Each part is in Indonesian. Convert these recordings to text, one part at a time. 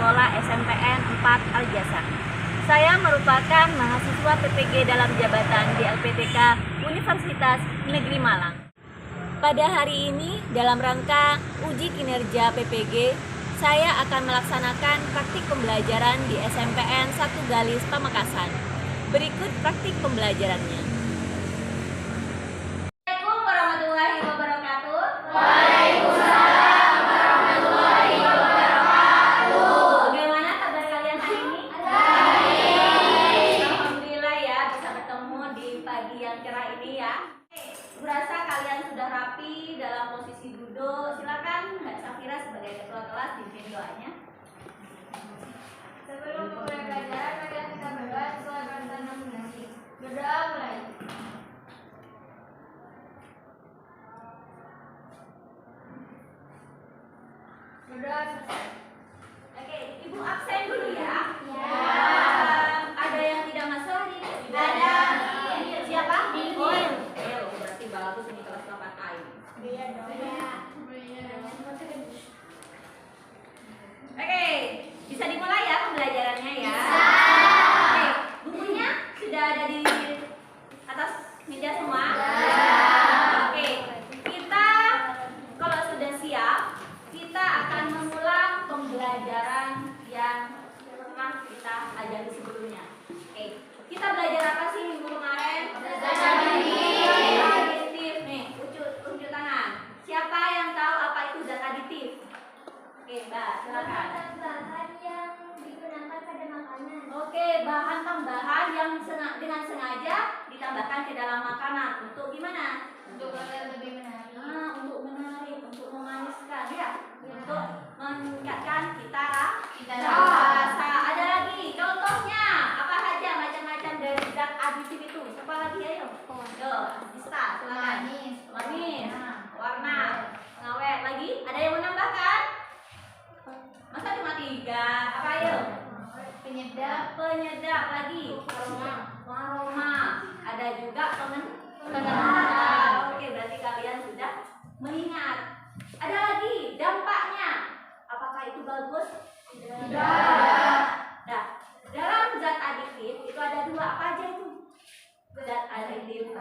Sekolah SMPN 4 Aljasa. Saya merupakan mahasiswa PPG dalam jabatan di LPTK Universitas Negeri Malang. Pada hari ini, dalam rangka uji kinerja PPG, saya akan melaksanakan praktik pembelajaran di SMPN 1 Galis Pamekasan. Berikut praktik pembelajarannya. Assalamualaikum warahmatullahi wabarakatuh. Waalaikumsalam warahmatullahi wabarakatuh. Bagaimana kabar kalian hari ini? Baik. Alhamdulillah ya, bisa bertemu di pagi yang cerah ini ya. Berasa kalian sudah rapi dalam posisi duduk. Silakan Mbak Safira sebagai ketua kelas pimpin doanya. Sebelum mulai belajar, mari kita berdoa sesuai bacaan yang munajat. Berdoa mulai. Berdoa selesai. Oke, Ibu absen dulu ya. Ya. Ada yang tidak masuk hari ini? Ada. Siapa? Mimi. Berarti bagus ini kelas 8A ini. Iya dong. Oke, bisa dimulai ya pembelajarannya ya. Bisa. Oke, bukunya sudah ada di atas meja semua. Ya. Oke, kita kalau sudah siap, kita akan mengulang pembelajaran yang pernah kita ajari sebelumnya. Oke, kita belajar apa sih minggu kemarin? Zat aditif. Aditif. Nih, unjuk tangan. Siapa yang tahu apa itu zat aditif? Oke, Mbak, silakan. Bahan yang digunakan pada makanan. Oke, bahan tambahan yang dengan sengaja ditambahkan ke dalam makanan untuk gimana? Untuk agar lebih menarik. Untuk menarik, untuk memaniskan ya, untuk meningkatkan cita rasa. Ada lagi contohnya apa saja macam-macam dari zat aditif itu? Siapa lagi ayo? Yo, bisa, silakan. Manis, warna, pengawet. Lagi? Ada yang menambahkan? Masa cuma 3? Apa ayo? Penyedap lagi. Aroma. Ada juga pengendap. Oke, berarti kalian sudah mengingat. Ada lagi dampaknya. Apakah itu bagus? Tidak. Nah, dalam zat aditif itu ada 2. Apa aja itu? Zat aditif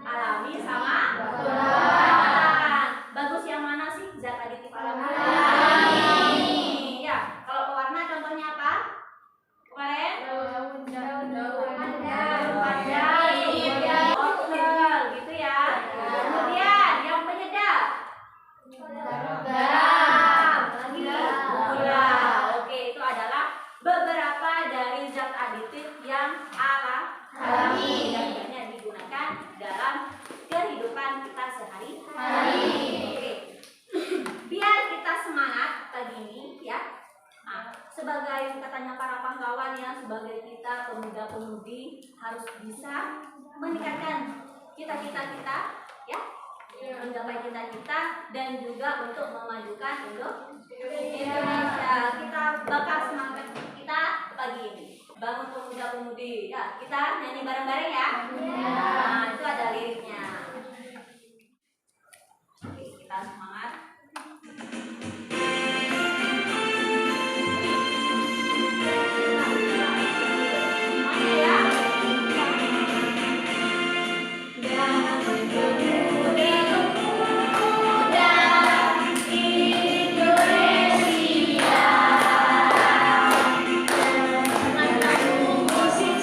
alami sama buatan. Bagus yang mana sih zat aditif alami? Ya, kalau pewarna contohnya apa? Kemarin? Daun pandan, wortel, gitu ya. Kemudian yang penyedap? Garam. Lagi? Gula. Oke, itu adalah beberapa dari zat aditif yang alami dan banyak digunakan dalam kehidupan kita sehari-hari. Oke. Biar kita semangat pagi ini ya. Nah, sebagai katanya para pahlawan ya, sebagai kita pemuda-pemudi harus bisa meningkatkan cita-cita kita ya, menggapai cita-cita dan juga untuk memajukan Indonesia. Kita bakal semangat kita pagi ini. Bangun pemuda-pemudi ya, kita nyanyi bareng-bareng ya. Nah, itu ada liriknya. Oke, kita semangat. Musik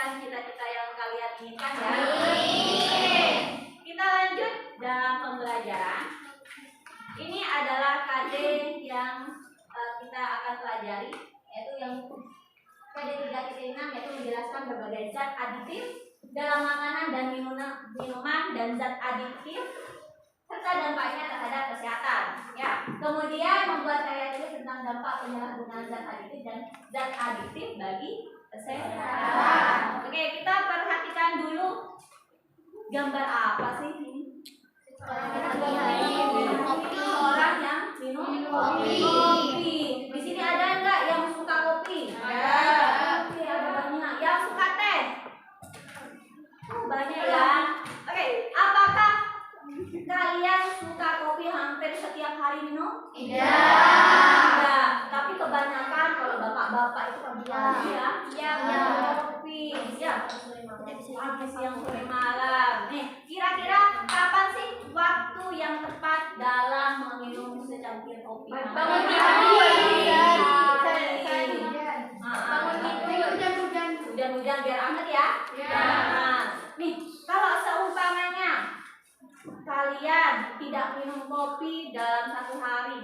tercapai cita-cita yang kalian inginkan ya. Kita lanjut dalam pembelajaran. Ini adalah KD yang kita akan pelajari, yaitu yang KD 3.6, yaitu menjelaskan berbagai zat aditif dalam makanan dan minuman dan zat aditif serta dampaknya terhadap kesehatan. Ya, kemudian membuat karya tulis tentang dampak penyalahgunaan zat aditif dan zat aditif bagi kesehatan. Oke, kita perhatikan dulu gambar apa sih ini? Orang yang minum kopi. Di sini ada nggak yang suka kopi? Ada. Oke, ada banyak. Yang suka teh? Banyak ya. Oke, apakah kalian suka kopi hampir setiap hari minum? Tidak. Tapi kebanyakan kalau bapak-bapak itu pagi-pagi ya. Iya. Kopi. Ya. Habis yang sore malam. Nih, kira-kira kapan sih waktu yang tepat dalam meminum secangkir kopi? Bangun Hujan-hujan biar anget ya. Nah, nih kalau seumpamanya kalian tidak minum kopi dalam 1 hari,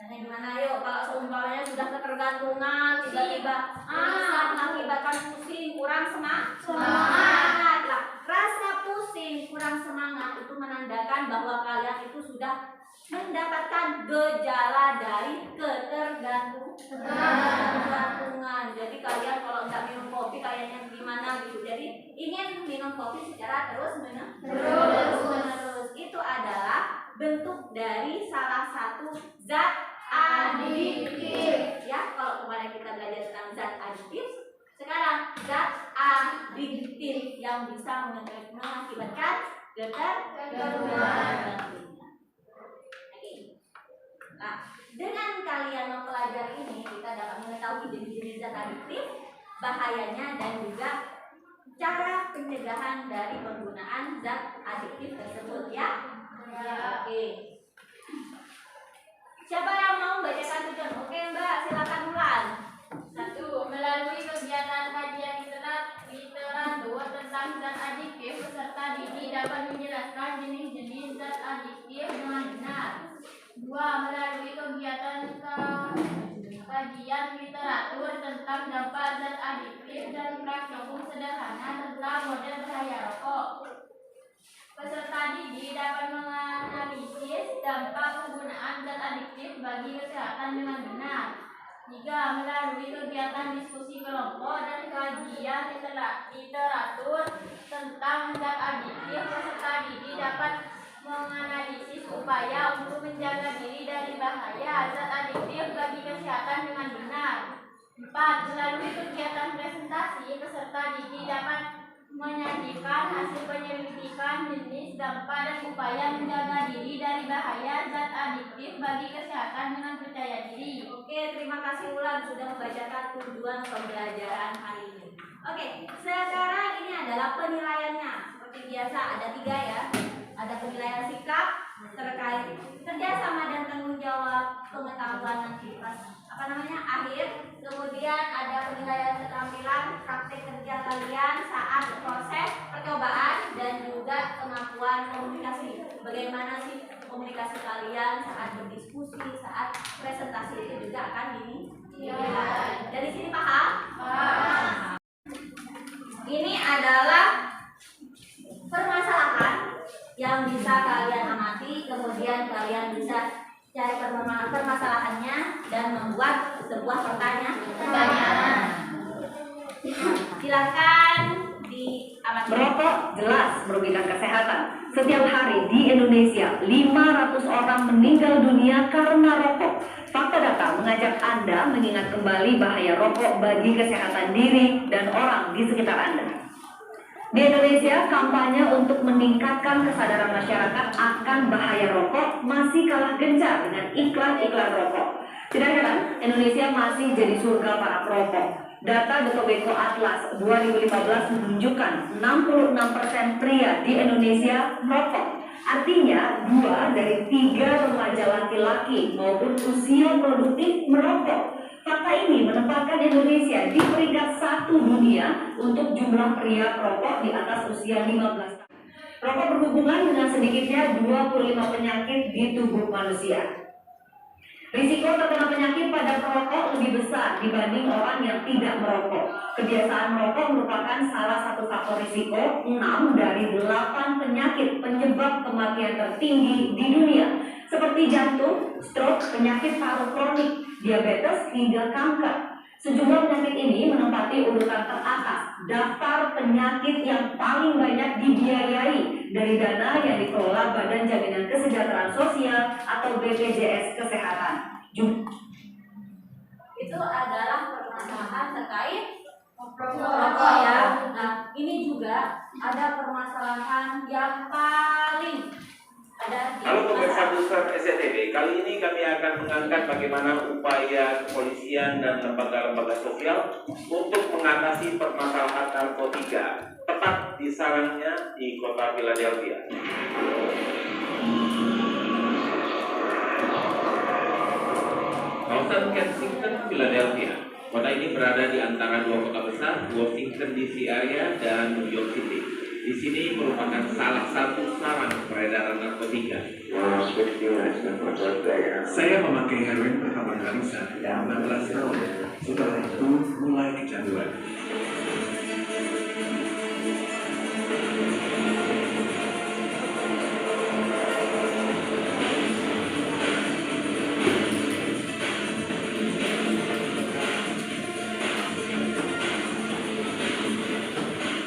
nah gimana yuk kalau seumpamanya sudah ketergantungan tiba-tiba mengakibatkan pusing, kurang semangat lah. Rasa pusing, kurang semangat itu menandakan bahwa kalian itu sudah mendapatkan gejala dari ketergantungan. Jadi kalian kalau nggak minum kopi kayaknya gimana gitu. Jadi ingin minum kopi secara terus-menerus. Itu adalah bentuk dari salah satu zat aditif. Ya, kalau kemarin kita belajar tentang zat aditif, sekarang zat aditif yang bisa mengakibatkan ketergantungan. Nah, dengan kalian mempelajari ini, kita dapat mengetahui jenis-jenis zat aditif, bahayanya, dan juga cara pencegahan dari penggunaan zat aditif tersebut ya. Oke. Siapa yang mau bacakan tujuan? Oke Mbak, silakan Mulan. 1. Melalui kegiatan kajian literatur tentang zat aditif, peserta didik dapat menjelaskan jenis-jenis zat aditif dengan benar. 2. Melalui kegiatan kajian literatur tentang dampak zat aditif dan praktikum sederhana tentang model bahaya rokok, peserta didik dapat menganalisis dampak penggunaan zat aditif bagi kesehatan dengan benar. 3. Melalui kegiatan diskusi kelompok dan kajian literatur tentang zat aditif, peserta didik dapat menganalisis upaya untuk menjaga diri dari bahaya zat aditif bagi kesehatan dengan benar. 4. Melalui kegiatan presentasi, peserta didik dapat menyajikan hasil penyelidikan jenis, dampak, dan upaya menjaga diri dari bahaya zat aditif bagi kesehatan dengan percaya diri. Oke, terima kasih Ulan sudah membacakan tujuan pembelajaran hari ini. Oke, sekarang ini adalah penilaiannya. Seperti biasa ada 3 ya. Ada penilaian sikap terkait kerjasama dan tanggung jawab pengetahuan nanti pas akhir. Kemudian ada penilaian keterampilan praktek kerja kalian saat proses percobaan dan juga kemampuan komunikasi. Bagaimana sih komunikasi kalian saat berdiskusi, saat presentasi itu juga akan dinilai. Dari sini paham? Paham. Ini adalah permasalahan yang bisa kalian amati, kemudian kalian bisa cari permasalahannya dan membuat sebuah pertanyaan. Silakan diamati. Merokok jelas merugikan kesehatan. Setiap hari di Indonesia 500 orang meninggal dunia karena rokok. Fakta data mengajak Anda mengingat kembali bahaya rokok bagi kesehatan diri dan orang di sekitar Anda. Di Indonesia, kampanye untuk meningkatkan kesadaran masyarakat akan bahaya rokok masih kalah gencar dengan iklan-iklan rokok. Tidak heran, Indonesia masih jadi surga para perokok. Data The Tobacco Atlas 2015 menunjukkan 66% pria di Indonesia merokok. Artinya, 2 dari 3 remaja laki-laki maupun usia produktif merokok. Fakta ini menempatkan Indonesia di peringkat 1 dunia untuk jumlah pria perokok di atas usia 15 tahun. Rokok berhubungan dengan sedikitnya 25 penyakit di tubuh manusia. Risiko terkena penyakit pada perokok lebih besar dibanding orang yang tidak merokok. Kebiasaan merokok merupakan salah satu faktor risiko 6 dari 8 penyakit penyebab kematian tertinggi di dunia, seperti jantung, stroke, penyakit paru kronik, diabetes, hingga kanker. Sejumlah penyakit ini menempati urutan teratas daftar penyakit yang paling banyak dibiayai dari dana yang dikelola Badan Jaminan Kesejahteraan Sosial atau BPJS Kesehatan. Itu adalah permasalahan terkait rokok ya. Nah, ini juga ada permasalahan yang paling ada di Halo pemirsa besar SCTV, kali ini kami akan mengangkat bagaimana upaya kepolisian dan lembaga-lembaga sosial untuk mengatasi permasalahan narkotika tepat di sarangnya di kota Philadelphia. Kawasan Kensington, Philadelphia. Kota ini berada di antara dua kota besar, Washington DC area dan New York City. Di sini merupakan salah satu sarang peredaran narkotika. Saya memakai heroin pertama kali saat 16 tahun. Setelah itu mulai kecanduan.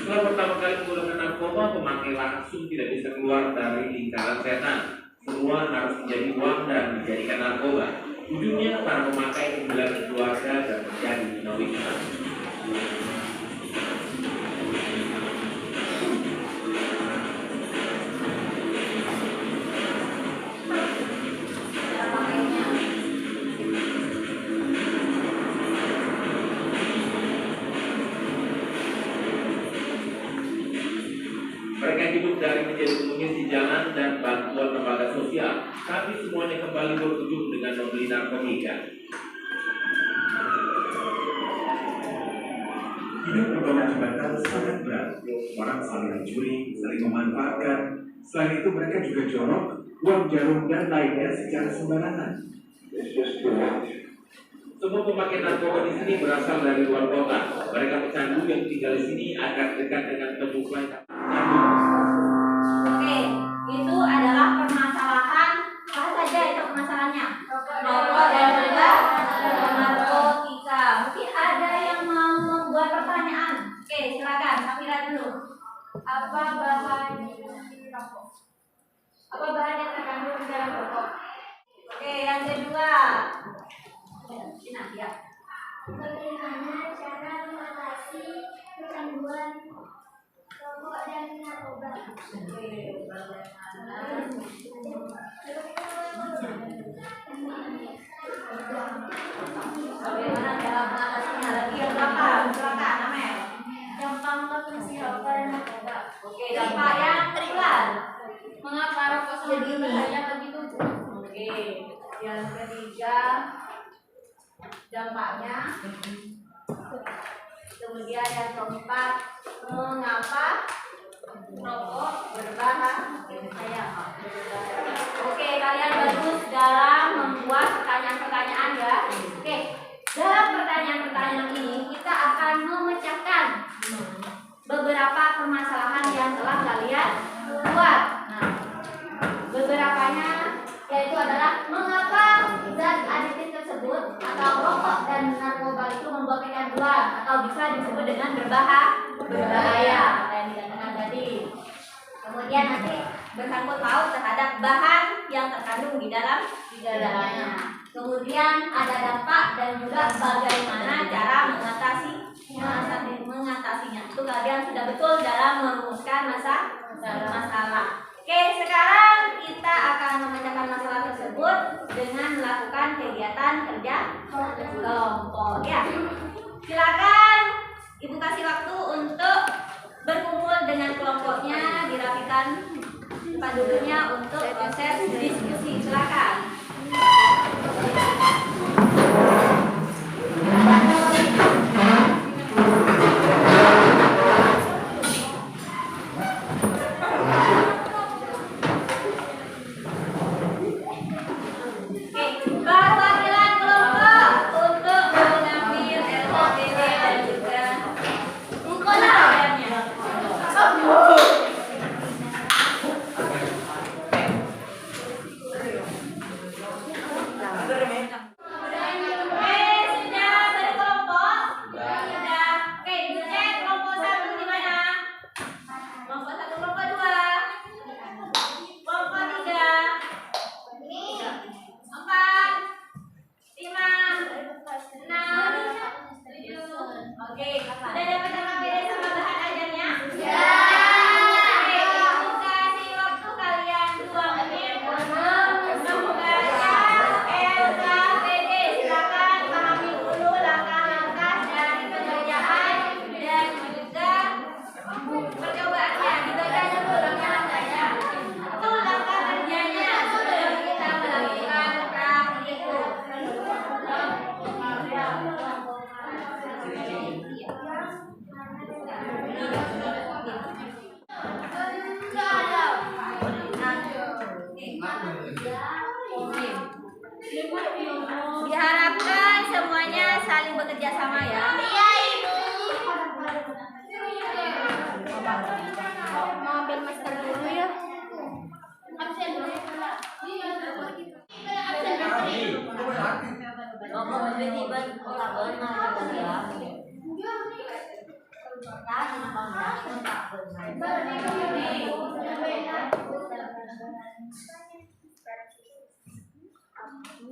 Setelah pertama kali menggunakan narkoba, pemakai langsung tidak bisa keluar dari lingkaran setan. Semua harus menjadi uang dan dijadikan narkoba. Ujungnya para pemakai kehilangan keluarga dan menjadi tunawisma. Mereka hidup dari menjadi pengemis di jalan dan bantuan lembaga sosial, tapi semuanya kembali berujung dengan membeli narkotika. Hidup berbawah jembatan sangat berat. Orang saling mencuri, saling memanfaatkan. Selain itu mereka juga jorok, uang jarum dan lainnya secara sembarangan. Semua pemakai narkoba di sini berasal dari luar kota. Mereka pecandu yang tinggal di sini agar dekat dengan penyuplai candu. Oke, itu adalah permasalahan apa saja itu permasalahannya? Rokok dan juga narkotika. Mungkin ada yang mau membuat pertanyaan. Oke, silakan. Samira dulu. Apa bahan rokok? Apa bahan yang terkandung di dalam rokok? Oke, yang kedua. Ini Nadia. Bagaimana cara mengatasi kecanduan rokok dan narkoba? Oke, bagaimana? Bagaimana cara mengatasinya? Lagi yang berapa? Silakan, Amel. Gampang konsumsi rokok dan narkoba. Oke, dampak yang kedua. Mengapa rokok sangat berbahaya bagi tubuh? Oke, yang ketiga dampaknya. Kemudian yang keempat, mengapa rokok berbahaya? Oke, kalian bagus dalam membuat pertanyaan-pertanyaan ya. Oke, dalam pertanyaan-pertanyaan ini kita akan memecahkan beberapa permasalahan yang telah kalian buat. Nah, beberapanya yaitu adalah mengapa zat aditif tersebut atau rokok dan narkoba itu membuat kecanduan atau bisa disebut dengan berbahaya yang dikatakan tadi. Kemudian nanti bersangkut paut terhadap bahan yang terkandung di dalamnya. Kemudian ada dampak dan juga bagaimana cara mengatasinya. Itu kalian sudah betul dalam merumuskan masalah. Oke, sekarang kita akan memecahkan masalah tersebut dengan melakukan kegiatan kerja kelompok. Ya, silakan Ibu kasih waktu untuk berkumpul dengan kelompoknya, dirapikan tempat duduknya untuk proses diskusi. Silakan.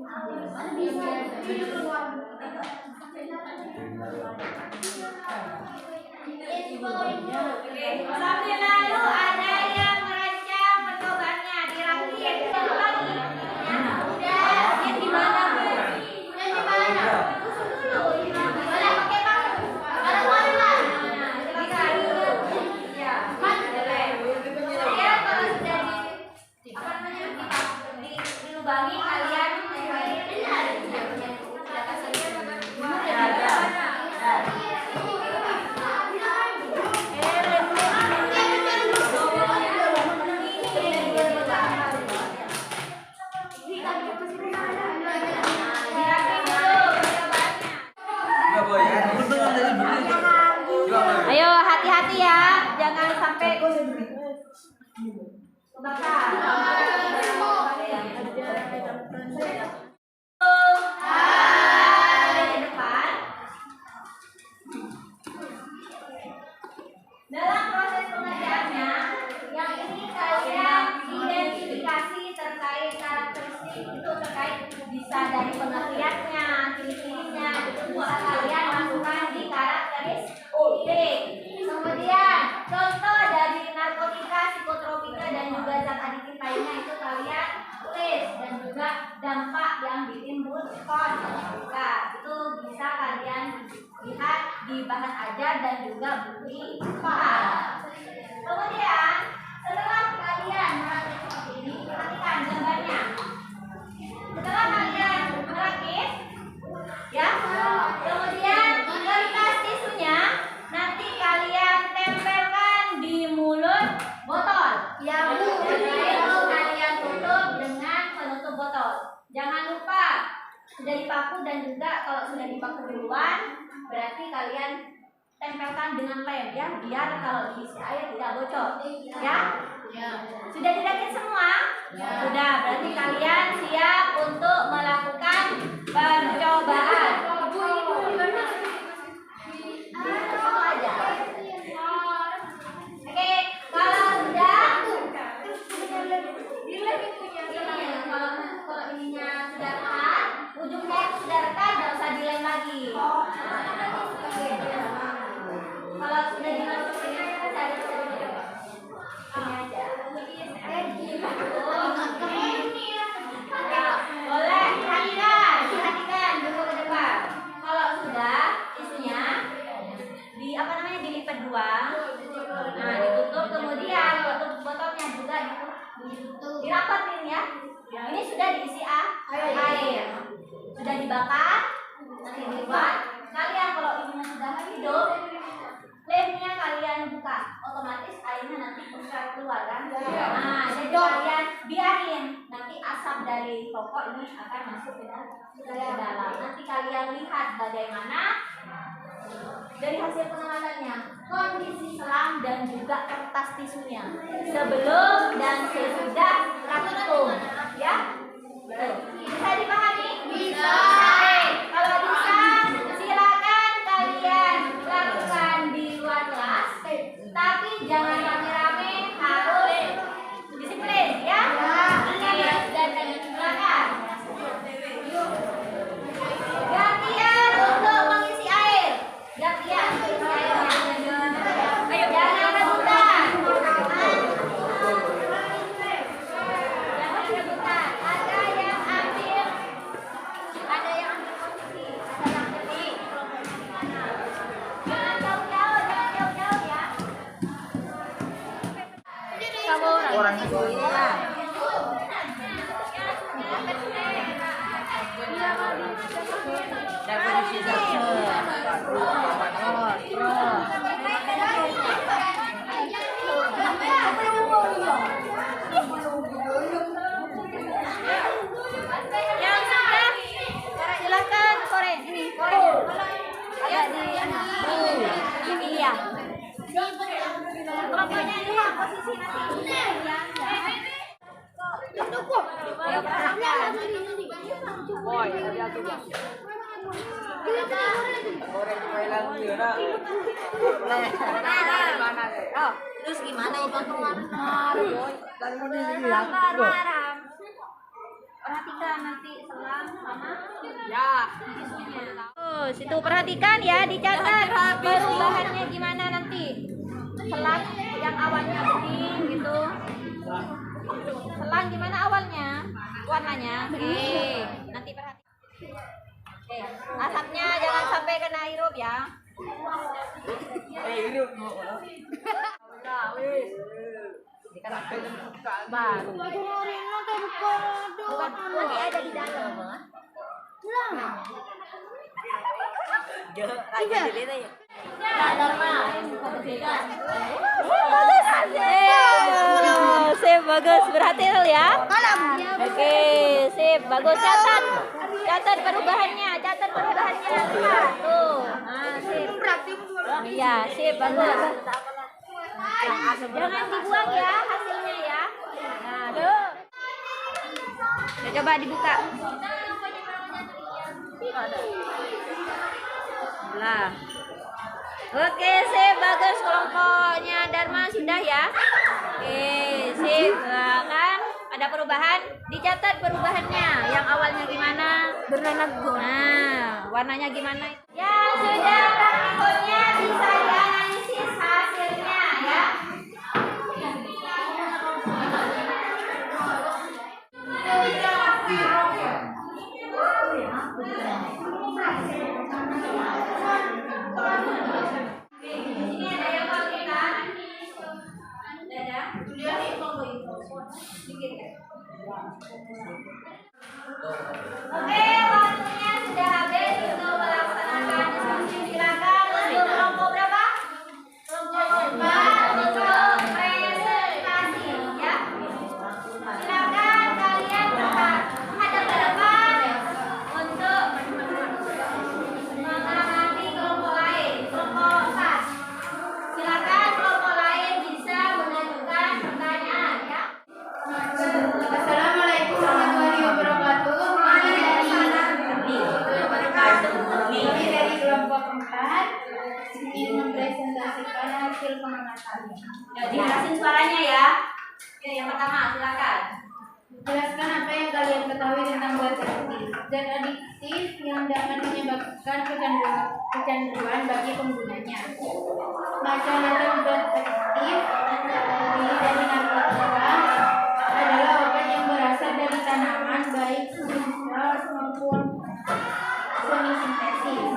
Oke, sambil lalu ada yang merancang percobaannya dirakit. Yang di mana, Bu? Yang di mana? Boleh pakai bang? Bareng-bareng. Bisa dulu. Ya, boleh. Ya, kalau sudah dilubangi kalian ayo hati-hati ya, jangan sampai kebakar. Di depan. Dalam proses pengerjaannya, yang ini kalian identifikasi terkait karakteristik itu terkait bisa dari pengertiannya, ciri-cirinya itu bisa kalian lakukan di karakteristik. Kemudian contoh dari narkotika, psikotropika dan juga zat aditif lainnya itu kalian tulis dan juga dampak yang ditimbulkan. Nah, itu bisa kalian lihat di bahan ajar dan juga bukti file. Kemudian setelah kalian merakit seperti ini, perhatikan gambarnya. Setelah kalian merakit, ya, kemudian kertas tisunya nanti kalian tempelkan di mulut botol. Ya, Bu. Lalu kalian tutup dengan penutup botol. Jangan lupa sudah dipaku dan juga kalau sudah dipaku duluan berarti kalian tempelkan dengan lem ya, biar kalau diisi air tidak bocor. Ya? Sudah dirakit semua? Sudah, berarti kalian siap untuk melakukan percobaan. Satu aja. Oke, kalau sudah kalau ininya sudah retak, ujungnya itu sudah retak, nggak usah dilem lagi. Kalau sudah dimasukin ini aja. Boleh, perhatikan dulu ke depan. Kalau sudah isunya dilipat dua, nah ditutup, kemudian tutup botolnya juga dirapatin ya. Ini sudah diisi air, sudah dibakar, nanti dibuat. Kalian kalau ini sudah hidup, lemnya kalian buka, otomatis airnya nanti keluar kan? Nah, jadi kalian biarin nanti asap dari rokok ini akan masuk ke dalam. Nanti kalian lihat bagaimana dari hasil pengamatannya, kondisi selang dan juga kertas tisunya sebelum dan sesudah raktum, ya. Bisa dipahami? Bisa. Kalau bisa, silakan kalian lakukan di luar kelas, tapi jangan rame-rame, harus disiplin, ya. Dan silakan. Gantian untuk mengisi air. Gantian mengisi airnya. Ayo, jangan rebutan. Jangan rebutan. Ada yang ambil posisi, ada yang berdiri. Jangan jauh-jauh ya. Kamu orangnya lah. Yang sudah silakan koreng ini ada di ini ya. Pokoknya ini posisi nanti. Ayo perhatikan. Terus gimana itu kemarin? Perhatikan nanti selang sama ya isunya. Oh, situ perhatikan ya, dicatat perubahannya gimana nanti. Selang yang awalnya bening gitu. Selang gimana awalnya? Warnanya. Oke, nanti perhatikan. Oke, asapnya jangan sampai kena hirup ya. Lagi ada di dalam. Sip, bagus, berhasil ya. Oke, sip, bagus, catat perubahannya. Tuh, sip. Iya, sip, bagus. Jangan dibuang ya hasilnya ya. Nah, tuh. Coba dibuka. Lah. Oke, sip, bagus kelompoknya Dharma sudah ya. Oke, sip. Nah, kan ada perubahan, dicatat perubahannya. Yang awalnya gimana? Berwarna gold. Nah, warnanya gimana? Ya, sudah praktikumnya bisa dianalisis hasilnya ya. Oke, waktunya sudah habis untuk melaksanakan diskusi. Silakan untuk kelompok berapa? Kelompok 4 untuk presentasi ya. Silakan kalian menghadap ke depan untuk mengamati kelompok lain. Kelompok 4. Silakan kelompok lain bisa mengajukan pertanyaan ya. Assalamualaikum warahmatullahi wabarakatuh. Kami dari kelompok 4 ingin mempresentasikan hasil pengamatan. Ya, dijelasin suaranya ya. Oke, yang pertama silakan. Jelaskan apa yang kalian ketahui tentang zat adiktif. Zat adiktif yang dapat menyebabkan kecanduan bagi penggunanya. Macam-macam zat adiktif terdiri dari narkotika adalah obat yang berasal dari tanaman baik natural maupun semi sintetis.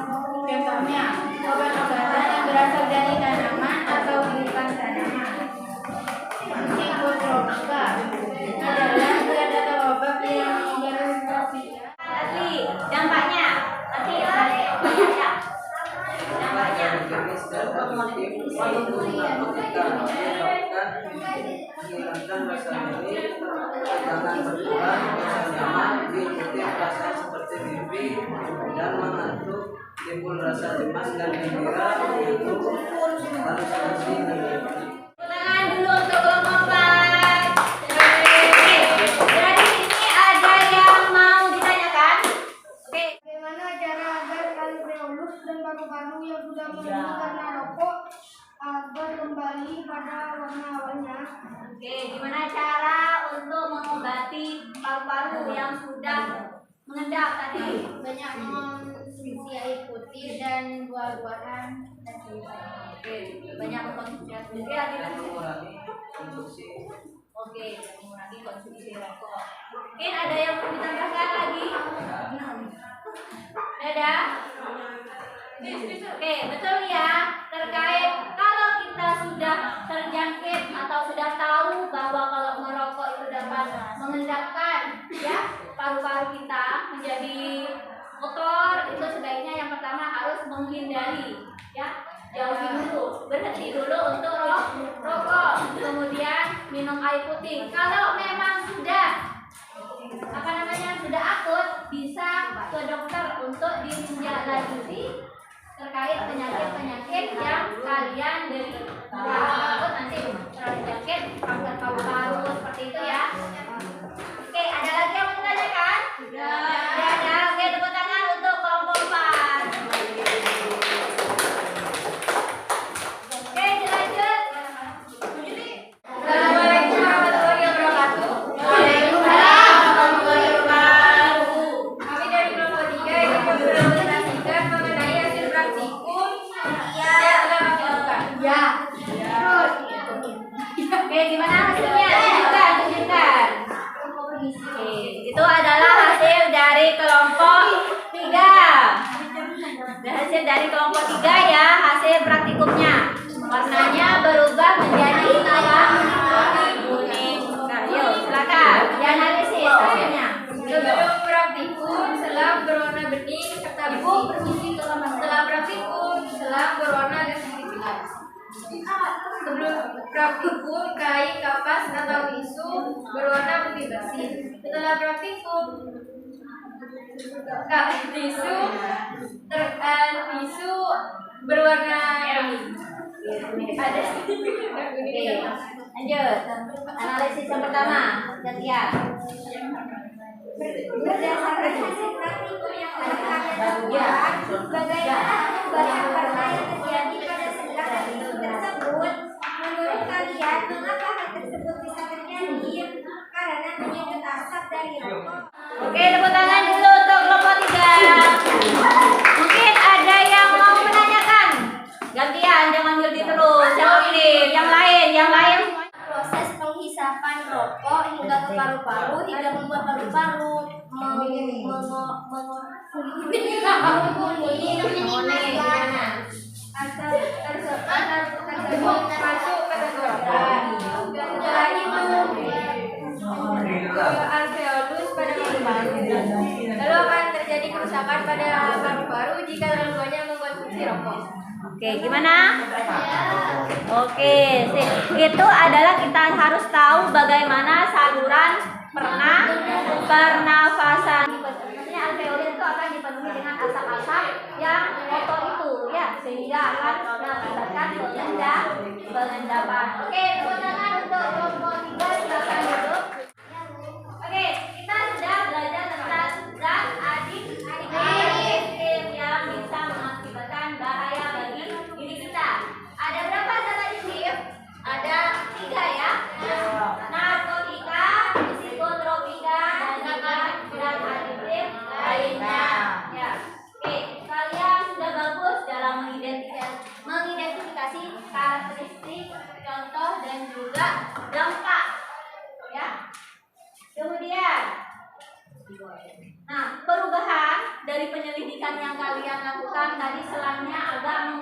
Contohnya, obat-obatan yang berasal dari tanaman atau bukan tanaman. Psikotropika adalah zat atau obat yang bersifat Nanti dampaknya. Nanti ya. Dampaknya. menghilangkan rasa nyeri, jangan berkurang, rasa nyaman, diikuti rasa seperti mimpi dan mengantuk, timbul rasa cemas dan gembira, yaitu halusinasi dan mimpi. Tangan dulu untuk kelompok 4. Oke. Jadi ini ada yang mau ditanyakan? Oke. Bagaimana cara agar alveolus dan paru-paru yang sudah melepuh karena rokok agar kembali pada warna awalnya? Oke, gimana cara untuk mengobati paru-paru yang sudah mengendap tadi? banyak mengonsumsi air putih dan buah-buahan dan sayuran. Oke, banyak mengkonsumsi air putih lagi kan? Mengurangi konsumsi Oke, mengurangi konsumsi rokok. Mungkin ada yang mau ditambahkan lagi? Dadah. Oke, betul ya. Terkait kalau kita sudah terjangkit atau sudah tahu bahwa kalau merokok itu dapat mengendapkan ya paru-paru kita menjadi kotor, itu sebaiknya yang pertama harus menghindari ya. Jauhi dulu, berhenti dulu untuk rokok, kemudian minum air putih. Kalau memang sudah sudah akut, bisa ke dokter untuk ditindaklanjuti terkait penyakit-penyakit yang kalian dari takut nanti terjangkit kanker paru-paru seperti itu ya. Oke, ada lagi yang mau ditanyakan? Ada. Oke, tepuk tangan untuk kelompok 4. Oke, dilanjut. Assalamualaikum warahmatullahi wabarakatuh. hasil dari kelompok 3 ya, hasil praktikumnya. Warnanya berubah menjadi kuning. Nah, yuk silakan dianalisis hasilnya. Sebelum praktikum, selang berwarna bening serta bersih. Setelah praktikum, selang berwarna bersih pilar. Sebelum praktikum, kain, kapas, atau tisu berwarna putih bersih. Setelah praktikum, tisu berwarna ada. Oke, lanjut. Analisis yang pertama, Setia. Berdasarkan hasil praktikum yang telah kalian lakukan, bagaimana perubahan warna yang terjadi pada selang tisu tersebut? Menurut kalian, mengapa hal tersebut bisa terjadi? Karena menyedot asap dari rokok. Oke, tepuk tangan dulu untuk kelompok 3. Mungkin ada yang mau menanyakan. Gantian, jangan guilty terus. Yang ini, yang lain. Proses penghisapan rokok hingga ke paru-paru hingga membuat paru-paru Masuk ke tenggorokan. Setelah itu alveolus pada paru-paru. Lalu akan terjadi kerusakan pada paru-paru jika terlalu banyak mengkonsumsi rokok. Oke, gimana? Oke, sip. Itu adalah kita harus tahu bagaimana saluran pernafasan. Maksudnya alveolus itu akan dipenuhi dengan asap-asap yang kotor itu, ya, sehingga akan mengakibatkan pengendapan. Oke, tepuk tangan untuk kelompok 3, silakan duduk. Oke, kita sudah belajar tentang zat aditif yang bisa mengakibatkan bahaya bagi diri kita. Ada berapa zat aditif? Ada 3 ya. Narkotika, psikotropika, dan juga zat aditif lainnya. Ya. Oke, kalian sudah bagus dalam mengidentifikasi karakteristik, contoh, dan juga dampak. Ya. Kemudian, nah, perubahan dari penyelidikan yang kalian lakukan tadi selangnya agak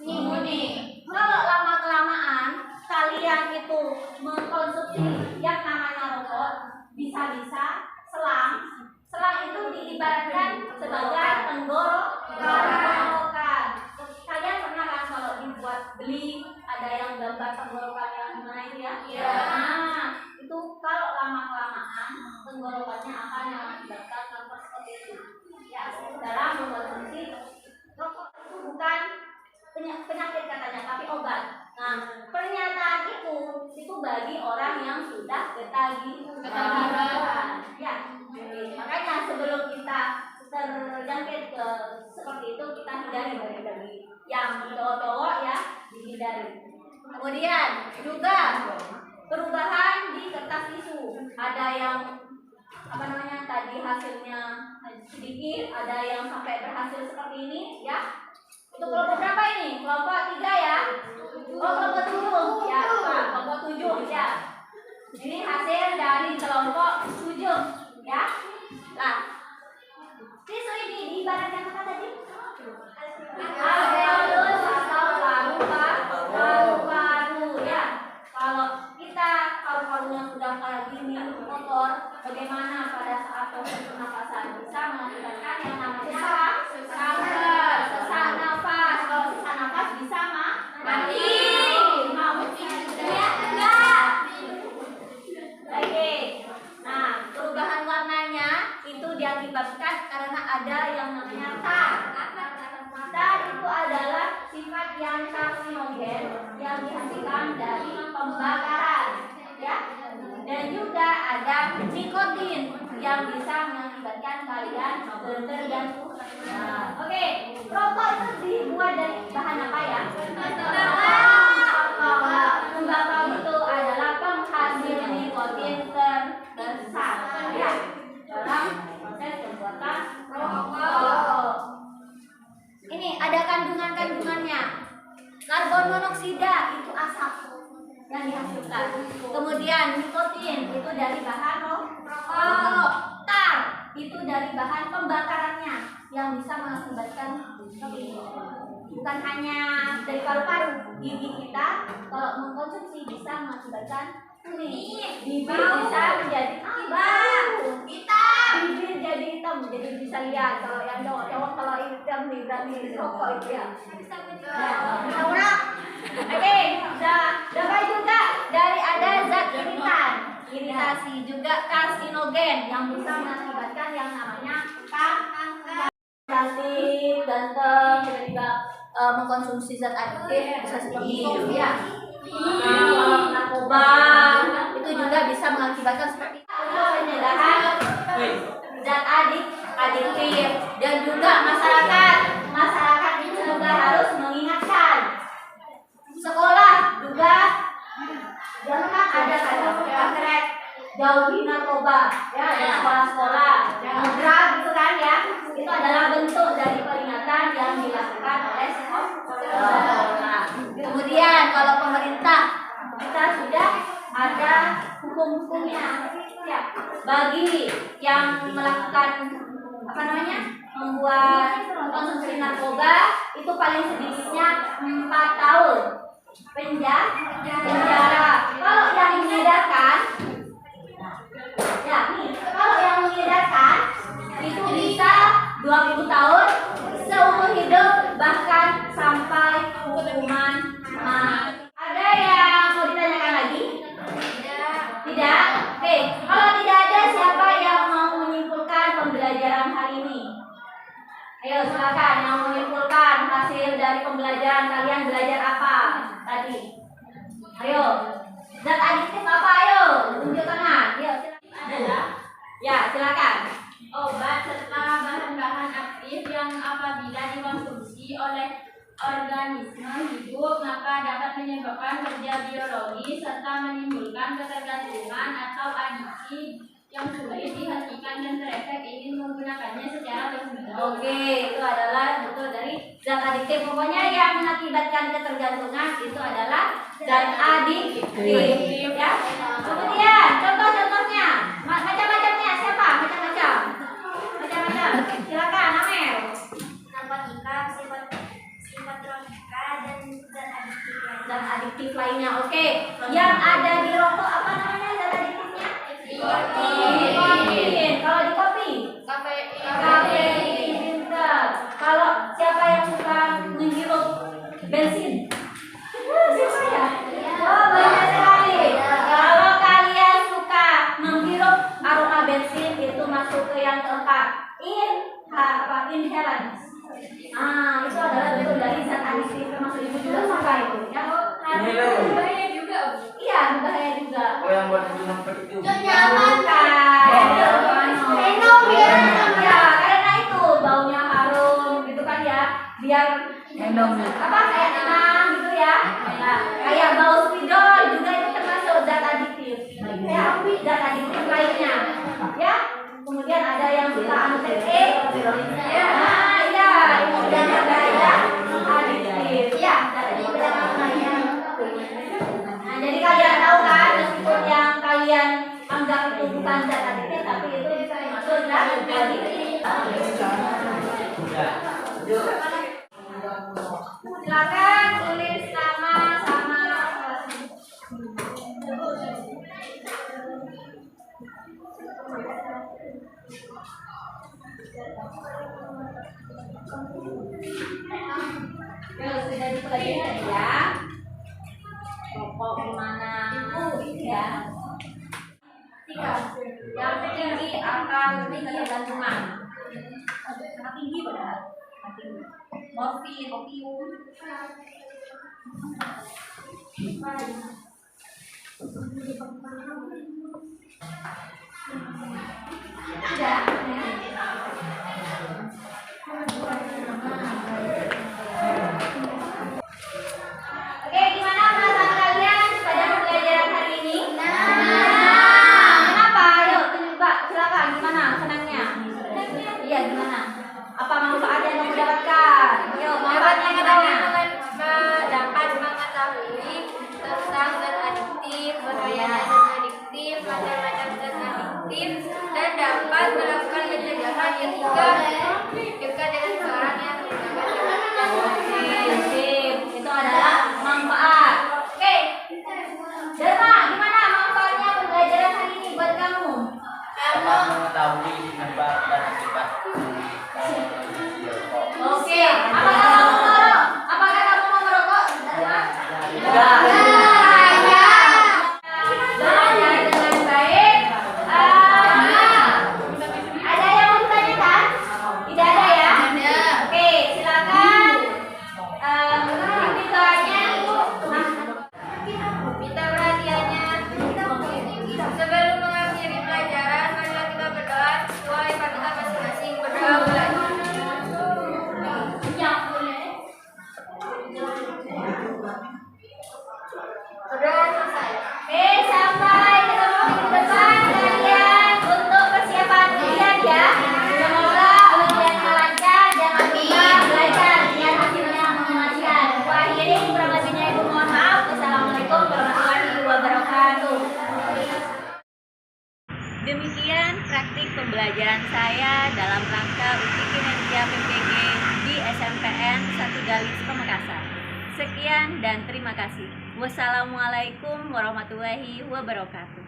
menguning. Kalau lama-kelamaan kalian itu mengkonsumsi yang namanya rokok, bisa-bisa selang itu diibaratkan sebagai tenggorokan. Kalian pernah kan kalau dibuat beli ada yang gambar tenggorokan yang gimana itu ya? Iya. Nah, itu kalau lama-kelamaan tenggorokannya akan mengakibatkan kanker seperti itu. Ya, dalam mengkonsumsi rokok itu bukan penyakit katanya, tapi obat. Nah, pernyataan itu bagi orang yang sudah ketagihan. Ya, makanya sebelum kita terjangkit ke seperti itu kita hindari dari yang cowok-cowok ya, dihindari. Kemudian juga perubahan di kertas tisu, ada yang tadi hasilnya sedikit, ada yang sampai berhasil seperti ini ya. Untuk kelompok berapa ini? Kelompok 3 ya. Oh, kelompok 7 ya, kelompok 7 ya. Ini hasil dari kelompok 7 ya. Nah, tisu ini diibaratkan apa tadi? Alveolus atau paru-paru ya. Kalau kita paru-parunya sudah kayak gini kotor, bagaimana pada saat proses pernafasan bisa mengakibatkan yang namanya kanker, sesak nafas. Kalau sesak nafas bisa mati. Ya enggak. Oke. Nah, perubahan warnanya itu diakibatkan karena ada yang namanya tar. Tar itu adalah sifat yang karsinogen yang dihasilkan dari pembakaran, ya. Dan juga ada nikotin yang bisa mengakibatkan kalian terjatuh. Oke, rokok itu dibuat dari bahan apa ya? Tembakau itu adalah penghasil nikotin terbesar ya dalam proses pembuatan rokok. Ini ada kandungannya. Karbon monoksida itu asap yang dihasilkan. Kemudian nikotin itu dari bahan rokok. Tar itu dari bahan pembakarannya. yang bisa mengakibatkan bukan hanya dari paru-paru, gigi kita kalau mengkonsumsi bisa mengakibatkan kuning, bibir bisa menjadi bibir jadi hitam, jadi bisa lihat kalau yang cowok kalau hitam berarti rokok itu ya. Oke, dapat juga dari ada zat iritan, iritasi juga karsinogen yang bisa mengakibatkan yang namanya kanker. Cantik, ganteng, kita juga mengkonsumsi zat adiktif bisa seperti itu ya. Narkoba itu juga bisa mengakibatkan seperti itu. Pencegahan zat adiktif dan juga masyarakat itu juga harus mengingatkan. Sekolah juga jangan ada kayak jauhi narkoba ya di sekolah-sekolah, drug gitu kan ya, itu adalah bentuk dari peringatan yang dilakukan oleh sekolah. Kemudian kalau pemerintah kita sudah ada hukum-hukumnya ya bagi yang melakukan membuat konsumsi narkoba itu paling sedikitnya 4 tahun penjara. Kalau yang mengedarkan kalau yang mengedarkan itu bisa 20 tahun seumur hidup bahkan sampai hukuman mati. Ada yang mau ditanyakan lagi? Tidak? Oke, kalau tidak ada siapa yang mau menyimpulkan pembelajaran hari ini? Ayo silakan yang menyimpulkan hasil dari pembelajaran kalian belajar apa tadi? Ayo. Zat adiktif apa? Ayo, tunjuk tangan. Ayo, silakan. Ya, silakan. Obat serta bahan-bahan aktif yang apabila dikonsumsi oleh organisme hidup maka dapat menyebabkan kerja biologis serta menimbulkan ketergantungan atau adiksi yang sulit dihentikan dan terefek ingin menggunakannya secara terus-menerus. Oke, itu adalah bentuk dari zat adiktif. Pokoknya yang mengakibatkan ketergantungan itu adalah zat adiktif ya. Kemudian contoh-contohnya macam-macamnya siapa? Macam-macam. Silakan Amel. Narkotika, psikotropika, dan Zat adiktif lainnya. Oke. Yang ada di rokok apa namanya zat adiktifnya? Nikotin. Kalau di kopi? Kafein. Kalau siapa yang suka menghirup bensin? Siapa ya? Oh, banyak sekali. Kalau kalian suka menghirup aroma bensin itu masuk ke yang keempat. Inhalants. Itu adalah bentuk dari zat adiktif, termasuk ibu juga suka itu ya. Bahaya juga. Iya, bahaya juga. Oh, yang buat minum itu. Nyaman kan? Ya, karena itu baunya harum gitu kan ya, biar kayak tenang gitu ya. Nah, kayak bau spidol juga itu termasuk zat adiktif. Ya, zat adiktif lainnya. Ya, kemudian ada yang suka anestetik. Ya, itu dan ada adiktif. Ya, zat adiktif namanya. Nah, jadi kalian tahu kan, meskipun yang kalian anggap itu bukan zat adiktif, tapi itu bisa masuk zat adiktif. Silakan tulis nama sama sudah dipelajari ya. Rokok gimana? Ya. 3. Yang tinggi akan lebih ketergantungan. Sangat tinggi padahal. Morfin, opium. Ada. Oke, gimana perasaan kalian pada pembelajaran hari ini? Kenapa? Ayo, Mbak, silakan. Gimana senangnya? Iya, gimana? Apa manfaat yang kamu dapatkan? Ayo, manfaatnya katanya. Dapat mengetahui tentang zat adiktif, bahaya zat adiktif, macam-macam zat adiktif, dan dapat melakukan pencegahan ketiga, dekat dengan seseorang yang Sip. Itu adalah manfaat. Oke. Dharma, gimana manfaatnya pembelajaran hari ini buat kamu? mengetahui penyebab dan akibat Oke. Apakah kamu merokok? Apakah kamu mau merokok? Dharma? tidak. Belajar dengan baik. Ada yang mau ditanyakan? Tidak ada ya? Oke, silakan. Pembukaannya. minta perhatiannya. Sebelum mengakhiri pelajaran, marilah kita berdoa sesuai pantun masing-masing. Berdoa mulai. Berdoa selesai. Oke, sampai ketemu minggu depan kalian untuk persiapan ujian ya. Semoga ujiannya lancar, jangan lupa belajar biar hasilnya memuaskan. Gua akhiri, kurang lebihnya ibu mohon maaf. Wassalamualaikum warahmatullahi wabarakatuh. Demikian praktik pembelajaran saya dalam rangka uji kinerja PPG di SMPN 1 Galis Pamekasan. Sekian dan terima kasih. Wassalamualaikum warahmatullahi wabarakatuh.